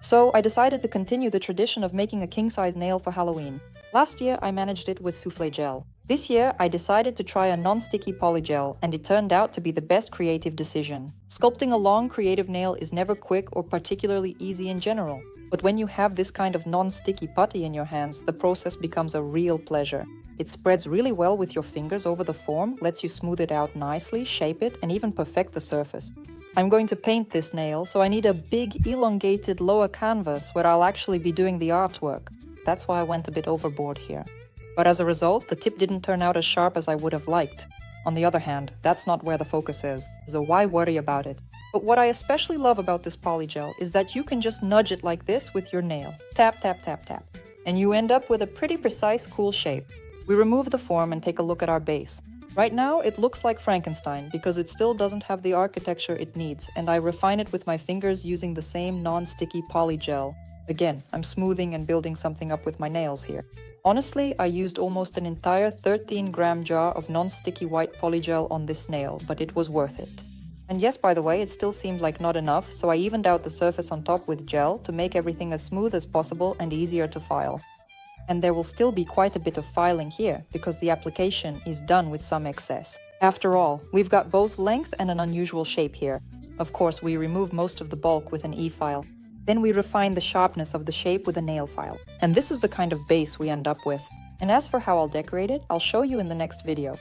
So I decided to continue the tradition of making a king-size nail for Halloween. Last year, I managed it with soufflé gel. This year, I decided to try a non-sticky polygel, and it turned out to be the best creative decision. Sculpting a long, creative nail is never quick or particularly easy in general. But when you have this kind of non-sticky putty in your hands, the process becomes a real pleasure. It spreads really well with your fingers over the form, lets you smooth it out nicely, shape it, and even perfect the surface. I'm going to paint this nail, so I need a big, elongated lower canvas where I'll actually be doing the artwork. That's why I went a bit overboard here. But as a result, the tip didn't turn out as sharp as I would have liked. On the other hand, that's not where the focus is, so why worry about it? But what I especially love about this polygel is that you can just nudge it like this with your nail. Tap, tap, tap, tap. And you end up with a pretty precise, cool shape. We remove the form and take a look at our base. Right now, it looks like Frankenstein because it still doesn't have the architecture it needs, and I refine it with my fingers using the same non-sticky polygel. Again, I'm smoothing and building something up with my nails here. Honestly, I used almost an entire 13-gram jar of non-sticky white polygel on this nail, but it was worth it. And yes, by the way, it still seemed like not enough, so I evened out the surface on top with gel to make everything as smooth as possible and easier to file. And there will still be quite a bit of filing here, because the application is done with some excess. After all, we've got both length and an unusual shape here. Of course, we remove most of the bulk with an E-file. Then we refine the sharpness of the shape with a nail file. And this is the kind of base we end up with. And as for how I'll decorate it, I'll show you in the next video.